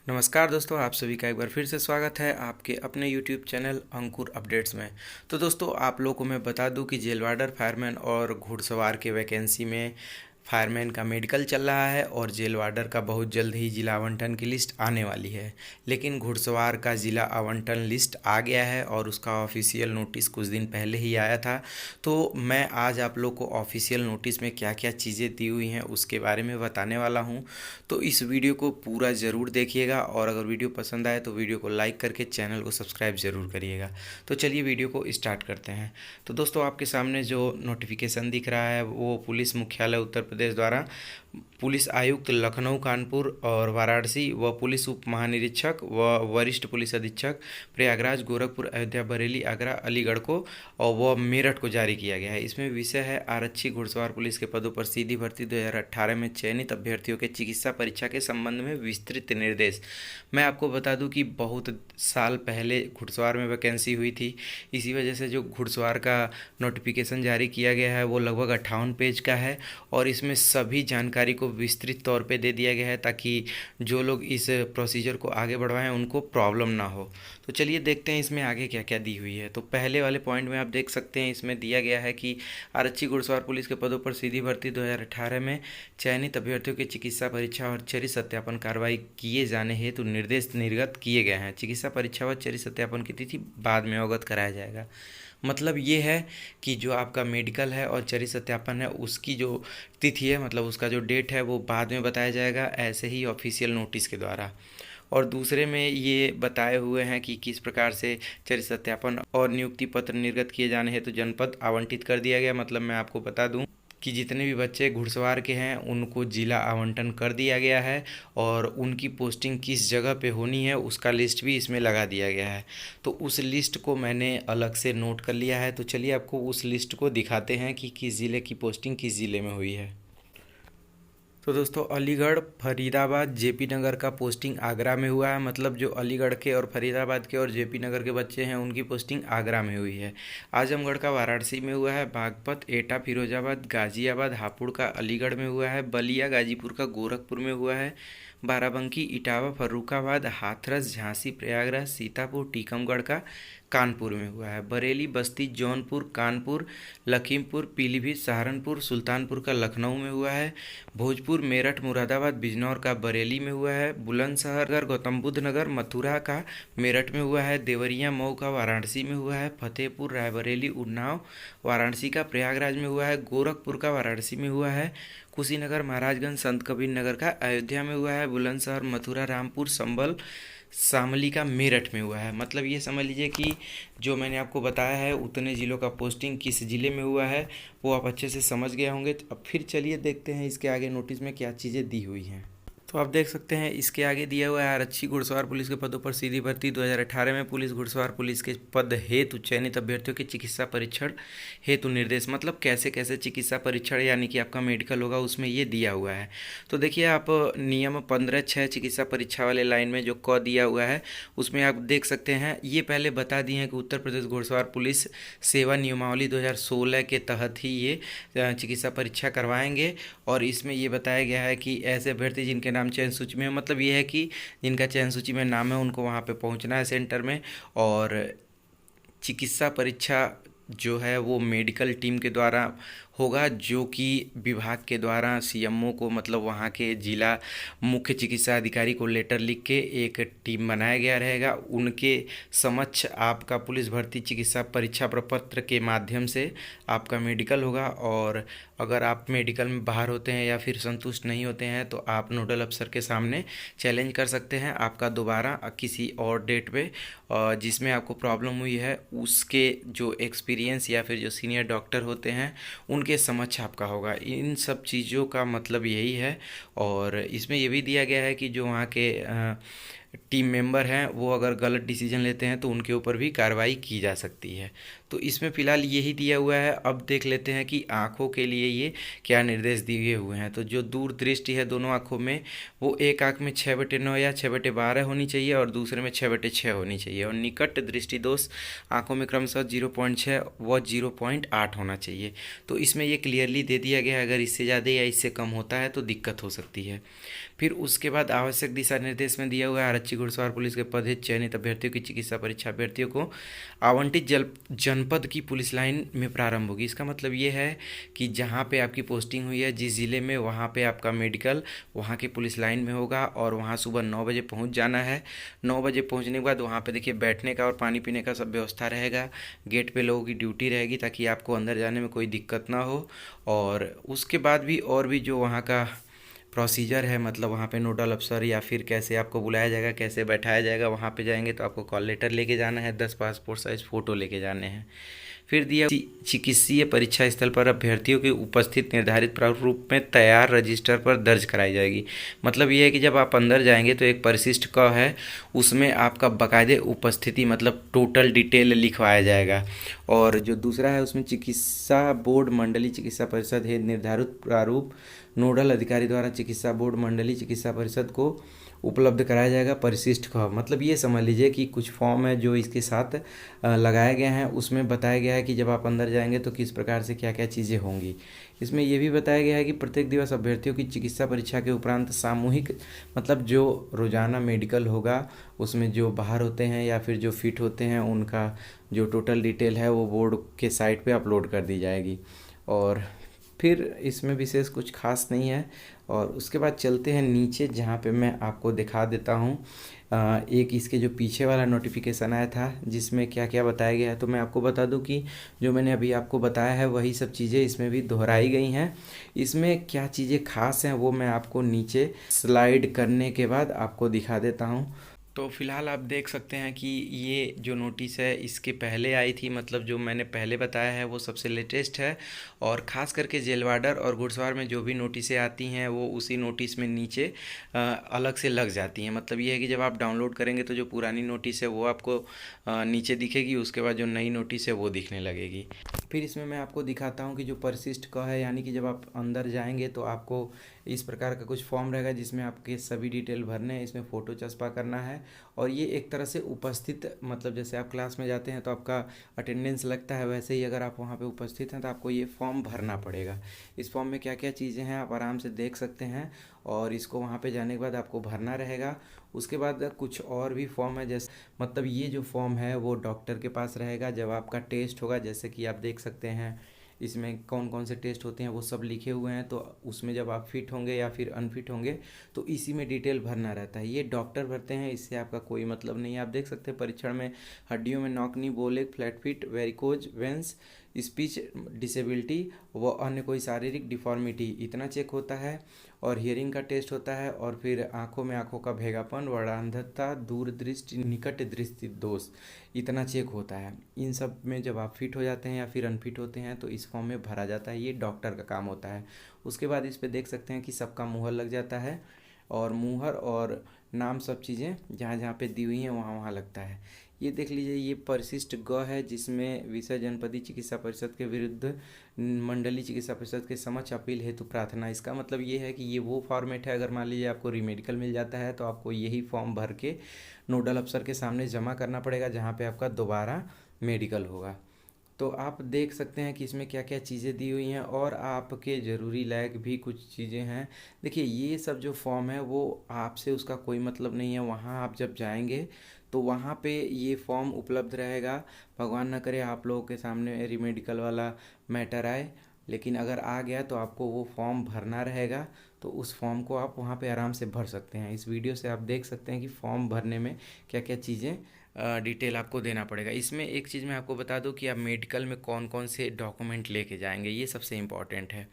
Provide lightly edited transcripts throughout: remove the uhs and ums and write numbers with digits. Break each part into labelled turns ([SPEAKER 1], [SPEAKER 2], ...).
[SPEAKER 1] नमस्कार दोस्तों, आप सभी का एक बार फिर से स्वागत है आपके अपने YouTube चैनल अंकुर अपडेट्स में। तो दोस्तों, आप लोगों को मैं बता दूं कि जेल वार्डर, फायरमैन और घुड़सवार के वैकेंसी में फायरमैन का मेडिकल चल रहा है और जेल वार्डर का बहुत जल्द ही जिला आवंटन की लिस्ट आने वाली है। लेकिन घुड़सवार का जिला आवंटन लिस्ट आ गया है और उसका ऑफिशियल नोटिस कुछ दिन पहले ही आया था। तो मैं आज आप लोग को ऑफिशियल नोटिस में क्या क्या चीज़ें दी हुई हैं उसके बारे में बताने वाला हूं। तो इस वीडियो को पूरा ज़रूर देखिएगा और अगर वीडियो पसंद आए तो वीडियो को लाइक करके चैनल को सब्सक्राइब ज़रूर करिएगा। तो चलिए वीडियो को स्टार्ट करते हैं। तो दोस्तों, आपके सामने जो नोटिफिकेशन दिख रहा है वो पुलिस मुख्यालय उत्तर प्रदेश द्वारा पुलिस आयुक्त लखनऊ, कानपुर और वाराणसी व पुलिस उप महानिरीक्षक व वरिष्ठ पुलिस अधीक्षक प्रयागराज, गोरखपुर, अयोध्या, बरेली, आगरा, अलीगढ़ को और वह मेरठ को जारी किया गया है। इसमें विषय है आरक्षी घुड़सवार पुलिस के पदों पर सीधी भर्ती 2018 में चयनित अभ्यर्थियों के चिकित्सा परीक्षा के संबंध में विस्तृत निर्देश। मैं आपको बता दूं कि बहुत साल पहले घुड़सवार में वैकेंसी हुई थी। इसी वजह से जो घुड़सवार का नोटिफिकेशन जारी किया गया है वो लगभग 58 पेज का है और इसमें सभी जानकारी को विस्तृत तौर पे दे दिया गया है ताकि जो लोग इस प्रोसीजर को आगे बढ़वाएं उनको प्रॉब्लम ना हो। तो चलिए देखते हैं इसमें आगे क्या क्या दी हुई है। तो पहले वाले पॉइंट में आप देख सकते हैं, इसमें दिया गया है कि आरक्षी घुड़सवार पुलिस के पदों पर सीधी भर्ती 2018 में चयनित अभ्यर्थियों की चिकित्सा परीक्षा और चरित्र सत्यापन कार्रवाई किए जाने हेतु निर्देश निर्गत किए गए हैं। चिकित्सा परीक्षा व चरित्र सत्यापन की तिथि बाद में अवगत कराया जाएगा। मतलब ये है कि जो आपका मेडिकल है और चरित्र सत्यापन है उसकी जो तिथि है, मतलब उसका जो डेट है वो बाद में बताया जाएगा, ऐसे ही ऑफिशियल नोटिस के द्वारा। और दूसरे में ये बताए हुए हैं कि किस प्रकार से चरित्र सत्यापन और नियुक्ति पत्र निर्गत किए जाने हेतु जनपद आवंटित कर दिया गया। मतलब मैं आपको बता दूं कि जितने भी बच्चे घुड़सवार के हैं उनको जिला आवंटन कर दिया गया है और उनकी पोस्टिंग किस जगह पे होनी है उसका लिस्ट भी इसमें लगा दिया गया है। तो उस लिस्ट को मैंने अलग से नोट कर लिया है। तो चलिए आपको उस लिस्ट को दिखाते हैं कि किस ज़िले की पोस्टिंग किस ज़िले में हुई है। तो दोस्तों, अलीगढ़, फरीदाबाद, जेपी नगर का पोस्टिंग आगरा में हुआ है। मतलब जो अलीगढ़ के और फरीदाबाद के और जेपी नगर के बच्चे हैं उनकी पोस्टिंग आगरा में हुई है। आजमगढ़ का वाराणसी में हुआ है। बागपत, एटा, फिरोजाबाद, गाजियाबाद, हापुड़ का अलीगढ़ में हुआ है। बलिया, गाजीपुर का गोरखपुर में हुआ है। बाराबंकी, इटावा, फर्रुखाबाद, हाथरस, झांसी, प्रयागराज, सीतापुर, टीकमगढ़ का कानपुर में हुआ है। बरेली, बस्ती, जौनपुर, कानपुर, लखीमपुर, पीलीभीत, सहारनपुर, सुल्तानपुर का लखनऊ में हुआ है। भोजपुर, मेरठ, मुरादाबाद, बिजनौर का बरेली में हुआ है। बुलंदशहर, गौतम बुद्ध नगर, मथुरा का मेरठ में हुआ है। देवरिया, मऊ का वाराणसी में हुआ है। फतेहपुर, रायबरेली, उन्नाव, वाराणसी का प्रयागराज में हुआ है। गोरखपुर का वाराणसी में हुआ है। कुशीनगर, महाराजगंज, संत कबीर नगर का अयोध्या में हुआ है। बुलंदशहर, मथुरा, रामपुर, संभल, शामली का मेरठ में हुआ है। मतलब ये समझ लीजिए कि जो मैंने आपको बताया है उतने ज़िलों का पोस्टिंग किस ज़िले में हुआ है वो आप अच्छे से समझ गए होंगे। तो अब फिर चलिए देखते हैं इसके आगे नोटिस में क्या चीज़ें दी हुई हैं। तो आप देख सकते हैं इसके आगे दिया हुआ है आरक्षी घुड़सवार पुलिस के पदों पर सीधी भर्ती 2018 में पुलिस घुड़सवार पुलिस के पद हेतु चयनित अभ्यर्थियों के चिकित्सा परीक्षण हेतु निर्देश। मतलब कैसे कैसे चिकित्सा परीक्षण यानी कि आपका मेडिकल होगा उसमें ये दिया हुआ है। तो देखिए आप नियम 15(6) चिकित्सा परीक्षा वाले लाइन में जो क दिया हुआ है उसमें आप देख सकते हैं, ये पहले बता दिए हैं कि उत्तर प्रदेश घुड़सवार पुलिस सेवा नियमावली 2016 के तहत ही ये चिकित्सा परीक्षा करवाएंगे। और इसमें ये बताया गया है कि ऐसे अभ्यर्थी जिनके नाम चयन सूची में है, मतलब ये है कि जिनका चयन सूची में नाम है उनको वहाँ पे पहुँचना है सेंटर में। और चिकित्सा परीक्षा जो है वो मेडिकल टीम के द्वारा होगा, जो कि विभाग के द्वारा सीएमओ को, मतलब वहाँ के जिला मुख्य चिकित्सा अधिकारी को लेटर लिख के एक टीम बनाया गया रहेगा। उनके समक्ष आपका पुलिस भर्ती चिकित्सा परीक्षा प्रपत्र के माध्यम से आपका मेडिकल होगा। और अगर आप मेडिकल में बाहर होते हैं या फिर संतुष्ट नहीं होते हैं तो आप नोडल अफसर के सामने चैलेंज कर सकते हैं आपका दोबारा किसी और डेट पे जिसमें आपको प्रॉब्लम हुई है उसके जो एक्सपीरियंस या फिर जो सीनियर डॉक्टर होते हैं उनके समक्ष आपका होगा। इन सब चीज़ों का मतलब यही है। और इसमें ये भी दिया गया है कि जो वहाँ के टीम मेंबर हैं वो अगर गलत डिसीजन लेते हैं तो उनके ऊपर भी कार्रवाई की जा सकती है। तो इसमें फ़िलहाल यही दिया हुआ है। अब देख लेते हैं कि आँखों के लिए ये क्या निर्देश दिए हुए हैं। तो जो दूर दृष्टि है दोनों आँखों में, वो एक आँख में 6/9 या 6/12 होनी चाहिए और दूसरे में 6/6 होनी चाहिए, और निकट दृष्टि दोष आँखों में क्रमशः 0.6 व 0.8 होना चाहिए। तो इसमें ये क्लियरली दे दिया गया है, अगर इससे ज़्यादा या इससे कम होता है तो दिक्कत हो सकती है। फिर उसके बाद आवश्यक दिशा निर्देश में दिया हुआ है, आरक्षी घुड़सवार पुलिस के पद हेतु चयनित अभ्यर्थियों की चिकित्सा परीक्षा अभ्यर्थियों को आवंटित जनपद की पुलिस लाइन में प्रारंभ होगी। इसका मतलब ये है कि जहाँ पे आपकी पोस्टिंग हुई है, जिस ज़िले में, वहाँ पे आपका मेडिकल वहाँ की पुलिस लाइन में होगा, और वहाँ सुबह 9 बजे पहुँच जाना है। 9 बजे पहुँचने के बाद वहाँ पे देखिए बैठने का और पानी पीने का सब व्यवस्था रहेगा। गेट पे लोगों की ड्यूटी रहेगी ताकि आपको अंदर जाने में कोई दिक्कत ना हो। और उसके बाद भी और भी जो वहाँ का प्रोसीजर है, मतलब वहाँ पे नोडल अफसर या फिर कैसे आपको बुलाया जाएगा, कैसे बैठाया जाएगा, वहाँ पे जाएंगे तो आपको कॉल लेटर लेके जाना है, 10 पासपोर्ट साइज फ़ोटो लेके जाने हैं। फिर दिया चिकित्सीय परीक्षा स्थल पर अभ्यर्थियों की उपस्थित निर्धारित प्रारूप में तैयार रजिस्टर पर दर्ज कराई जाएगी। मतलब ये है कि जब आप अंदर जाएंगे तो एक परिशिष्ट क है, उसमें आपका बाकायदे उपस्थिति मतलब टोटल डिटेल लिखवाया जाएगा। और जो दूसरा है उसमें चिकित्सा बोर्ड मंडली चिकित्सा परिषद है निर्धारित प्रारूप नोडल अधिकारी द्वारा चिकित्सा बोर्ड मंडली चिकित्सा परिषद को उपलब्ध कराया जाएगा परिशिष्ट का। मतलब ये समझ लीजिए कि कुछ फॉर्म है जो इसके साथ लगाए गए हैं, उसमें बताया गया है कि जब आप अंदर जाएंगे तो किस प्रकार से क्या क्या चीज़ें होंगी। इसमें यह भी बताया गया है कि प्रत्येक दिवस अभ्यर्थियों की चिकित्सा परीक्षा के उपरांत सामूहिक मतलब जो रोज़ाना मेडिकल होगा उसमें जो बाहर होते हैं या फिर जो फिट होते हैं उनका जो टोटल डिटेल है वो बोर्ड के साइट पे अपलोड कर दी जाएगी। और फिर इसमें विशेष कुछ खास नहीं है। और उसके बाद चलते हैं नीचे, जहाँ पे मैं आपको दिखा देता हूँ एक इसके जो पीछे वाला नोटिफिकेशन आया था जिसमें क्या क्या बताया गया है। तो मैं आपको बता दूं कि जो मैंने अभी आपको बताया है वही सब चीज़ें इसमें भी दोहराई गई हैं। इसमें क्या चीज़ें खास हैं वो मैं आपको नीचे स्लाइड करने के बाद आपको दिखा देता हूँ। तो फिलहाल आप देख सकते हैं कि ये जो नोटिस है इसके पहले आई थी, मतलब जो मैंने पहले बताया है वो सबसे लेटेस्ट है। और ख़ास करके जेल वार्डर और घुड़सवार में जो भी नोटिसें आती हैं वो उसी नोटिस में नीचे अलग से लग जाती हैं। मतलब ये है कि जब आप डाउनलोड करेंगे तो जो पुरानी नोटिस है वो आपको नीचे दिखेगी, उसके बाद जो नई नोटिस है वो दिखने लगेगी। फिर इसमें मैं आपको दिखाता हूँ कि जो परिशिष्ट का है, यानी कि जब आप अंदर जाएंगे तो आपको इस प्रकार का कुछ फॉर्म रहेगा जिसमें आपके सभी डिटेल भरने हैं, इसमें फ़ोटो चस्पा करना है। और ये एक तरह से उपस्थित, मतलब जैसे आप क्लास में जाते हैं तो आपका अटेंडेंस लगता है, वैसे ही अगर आप वहाँ पे उपस्थित हैं तो आपको ये फॉर्म भरना पड़ेगा। इस फॉर्म में क्या क्या चीज़ें हैं आप आराम से देख सकते हैं, और इसको वहाँ पे जाने के बाद आपको भरना रहेगा। उसके बाद कुछ और भी फॉर्म है, जैसे मतलब ये जो फॉर्म है वो डॉक्टर के पास रहेगा जब आपका टेस्ट होगा। जैसे कि आप देख सकते हैं इसमें कौन कौन से टेस्ट होते हैं वो सब लिखे हुए हैं। तो उसमें जब आप फिट होंगे या फिर अनफिट होंगे तो इसी में डिटेल भरना रहता है। ये डॉक्टर भरते हैं, इससे आपका कोई मतलब नहीं है। आप देख सकते हैं परीक्षण में हड्डियों में नॉकनी, बोले, flat feet, varicose veins, speech disability व अन्य कोई शारीरिक डिफॉर्मिटी इतना चेक होता है। और हियरिंग का टेस्ट होता है। और फिर आँखों में आँखों का भेगापन, वर्णांधता, दूरदृष्टि, निकट दृष्टि दोष इतना चेक होता है। इन सब में जब आप फिट हो जाते हैं या फिर अनफिट होते हैं तो इस फॉर्म में भरा जाता है। ये डॉक्टर का काम होता है। उसके बाद इस पे देख सकते हैं कि सबका मुहर लग जाता है, और मुहर और नाम सब चीज़ें जहाँ जहाँ पे दी हुई हैं वहाँ वहाँ लगता है। ये देख लीजिए, ये परिशिष्ट ग है जिसमें विषय जनपदीय चिकित्सा परिषद के विरुद्ध मंडलीय चिकित्सा परिषद के समक्ष अपील हेतु प्रार्थना। इसका मतलब ये है कि ये वो फॉर्मेट है, अगर मान लीजिए आपको रीमेडिकल मिल जाता है तो आपको यही फॉर्म भर के नोडल अफसर के सामने जमा करना पड़ेगा जहाँ पे आपका दोबारा मेडिकल होगा। तो आप देख सकते हैं कि इसमें क्या क्या चीज़ें दी हुई हैं, और आपके ज़रूरी लायक भी कुछ चीज़ें हैं। देखिए ये सब जो फॉर्म है वो आपसे उसका कोई मतलब नहीं है। वहाँ आप जब जाएंगे तो वहाँ पे ये फॉर्म उपलब्ध रहेगा। भगवान ना करे आप लोगों के सामने रीमेडिकल वाला मैटर आए, लेकिन अगर आ गया तो आपको वो फॉर्म भरना रहेगा। तो उस फॉर्म को आप वहाँ पे आराम से भर सकते हैं। इस वीडियो से आप देख सकते हैं कि फॉर्म भरने में क्या क्या चीज़ें डिटेल आपको देना पड़ेगा। इसमें एक चीज़ मैं आपको बता दूं कि आप मेडिकल में कौन कौन से डॉक्यूमेंट लेके जाएंगे, ये सबसे इम्पॉर्टेंट है।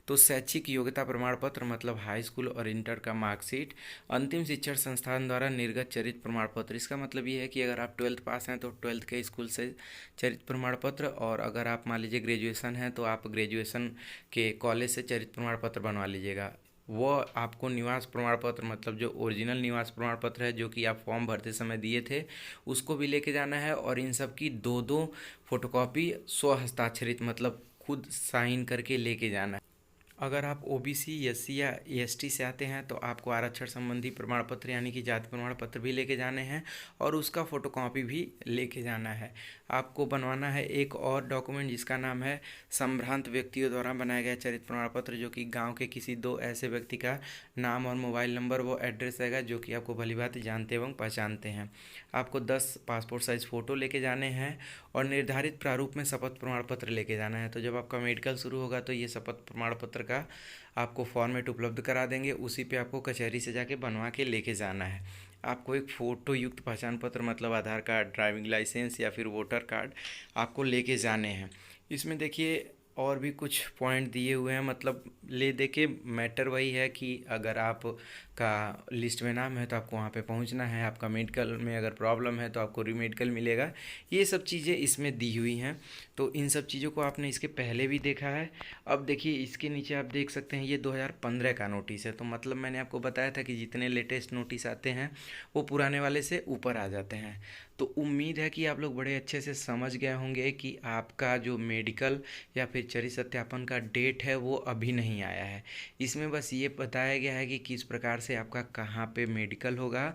[SPEAKER 1] तो शैक्षिक योग्यता प्रमाण पत्र मतलब हाई स्कूल और इंटर का मार्कशीट, अंतिम शिक्षण संस्थान द्वारा निर्गत चरित्र प्रमाण पत्र। इसका मतलब ये है कि अगर आप 12th पास हैं तो 12th के स्कूल से चरित्र प्रमाण पत्र, और अगर आप मान लीजिए ग्रेजुएशन है तो आप ग्रेजुएशन के कॉलेज से चरित्र प्रमाण पत्र बनवा लीजिएगा। वो आपको निवास प्रमाण पत्र, मतलब जो ओरिजिनल निवास प्रमाण पत्र है जो कि आप फॉर्म भरते समय दिए थे, उसको भी लेके जाना है। और इन सब की दो दो फोटोकॉपी स्व हस्ताक्षरित, मतलब खुद साइन करके लेके जाना है। अगर आप ओबीसी, एससी या एसटी से आते हैं तो आपको आरक्षण संबंधी प्रमाण पत्र यानी कि जाति प्रमाण पत्र भी लेके जाने हैं और उसका फोटोकॉपी भी लेके जाना है। आपको बनवाना है एक और डॉक्यूमेंट जिसका नाम है संभ्रांत व्यक्तियों द्वारा बनाया गया चरित्र प्रमाण पत्र, जो कि गांव के किसी दो ऐसे व्यक्ति का नाम और मोबाइल नंबर वो एड्रेस रहेगा जो कि आपको भली भांति जानते एवं पहचानते हैं। आपको 10 पासपोर्ट साइज़ फ़ोटो लेके जाने हैं और निर्धारित प्रारूप में शपथ प्रमाण पत्र लेके जाना है। तो जब आपका मेडिकल शुरू होगा तो ये शपथ प्रमाण पत्र का आपको फॉर्मेट उपलब्ध करा देंगे, उसी पे आपको कचहरी से जाके बनवा के लेके जाना है। आपको एक फ़ोटो युक्त पहचान पत्र, मतलब आधार कार्ड, ड्राइविंग लाइसेंस या फिर वोटर कार्ड आपको लेके जाने हैं। इसमें देखिए और भी कुछ पॉइंट दिए हुए हैं, मतलब ले दे के मैटर वही है कि अगर आप का लिस्ट में नाम है तो आपको वहाँ पे पहुँचना है। आपका मेडिकल में अगर प्रॉब्लम है तो आपको रीमेडिकल मिलेगा। ये सब चीज़ें इसमें दी हुई हैं। तो इन सब चीज़ों को आपने इसके पहले भी देखा है। अब देखिए इसके नीचे आप देख सकते हैं ये 2015 का नोटिस है। तो मतलब मैंने आपको बताया था कि जितने लेटेस्ट नोटिस आते हैं वो पुराने वाले से ऊपर आ जाते हैं। तो उम्मीद है कि आप लोग बड़े अच्छे से समझ गए होंगे कि आपका जो मेडिकल या फिर चरित्र सत्यापन का डेट है वो अभी नहीं आया है। इसमें बस ये बताया गया है कि किस प्रकार से आपका कहाँ पे मेडिकल होगा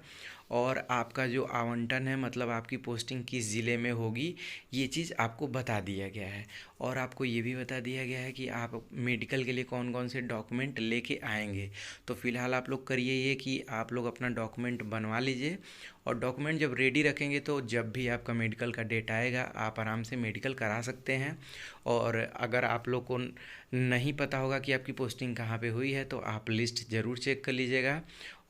[SPEAKER 1] और आपका जो आवंटन है, मतलब आपकी पोस्टिंग किस ज़िले में होगी, ये चीज़ आपको बता दिया गया है। और आपको ये भी बता दिया गया है कि आप मेडिकल के लिए कौन कौन से डॉक्यूमेंट लेके आएंगे। तो फिलहाल आप लोग करिए ये कि आप लोग अपना डॉक्यूमेंट बनवा लीजिए और डॉक्यूमेंट जब रेडी रखेंगे तो जब भी आपका मेडिकल का डेट आएगा आप आराम से मेडिकल करा सकते हैं। और अगर आप लोग को नहीं पता होगा कि आपकी पोस्टिंग कहाँ पे हुई है तो आप लिस्ट ज़रूर चेक कर लीजिएगा।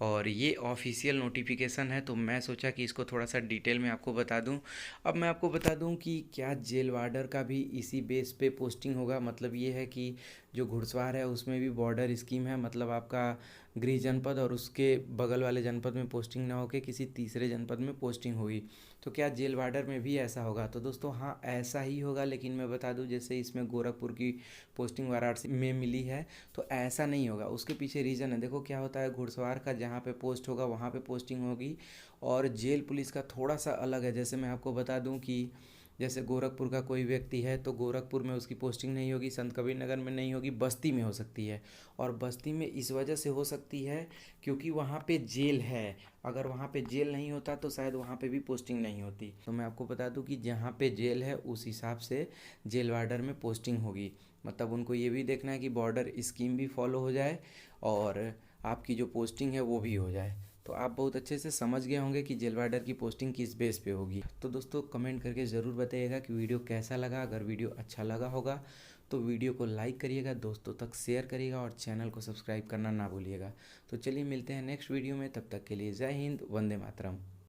[SPEAKER 1] और ये ऑफिशियल नोटिफिकेशन है तो मैं सोचा कि इसको थोड़ा सा डिटेल में आपको बता दूं। अब मैं आपको बता दूं कि क्या जेल वार्डर का भी इसी बेस पे पोस्टिंग होगा। मतलब ये है कि जो घुड़सवार है उसमें भी बॉर्डर स्कीम है, मतलब आपका गृह जनपद और उसके बगल वाले जनपद में पोस्टिंग ना होकर किसी तीसरे जनपद में पोस्टिंग हुई। तो क्या जेल वार्डर में भी ऐसा होगा? तो दोस्तों हाँ, ऐसा ही होगा। लेकिन मैं बता दूं जैसे इसमें गोरखपुर की पोस्टिंग वाराणसी में मिली है तो ऐसा नहीं होगा। उसके पीछे रीज़न है। देखो क्या होता है, घुड़सवार का जहाँ पे पोस्ट होगा वहाँ पे पोस्टिंग होगी और जेल पुलिस का थोड़ा सा अलग है। जैसे मैं आपको बता दूं कि जैसे गोरखपुर का कोई व्यक्ति है तो गोरखपुर में उसकी पोस्टिंग नहीं होगी, संत कबीर नगर में नहीं होगी, बस्ती में हो सकती है। और बस्ती में इस वजह से हो सकती है क्योंकि वहाँ पे जेल है। अगर वहाँ पे जेल नहीं होता तो शायद वहाँ पे भी पोस्टिंग नहीं होती। तो मैं आपको बता दूं कि जहाँ पे जेल है उस हिसाब से जेल वार्डर में पोस्टिंग होगी। मतलब उनको ये भी देखना है कि बॉर्डर स्कीम भी फॉलो हो जाए और आपकी जो पोस्टिंग है वो भी हो जाए। तो आप बहुत अच्छे से समझ गए होंगे कि जेल वार्डर की पोस्टिंग किस बेस पे होगी। तो दोस्तों कमेंट करके ज़रूर बताइएगा कि वीडियो कैसा लगा। अगर वीडियो अच्छा लगा होगा तो वीडियो को लाइक करिएगा, दोस्तों तक शेयर करिएगा और चैनल को सब्सक्राइब करना ना भूलिएगा। तो चलिए मिलते हैं नेक्स्ट वीडियो में, तब तक के लिए जय हिंद, वंदे मातरम।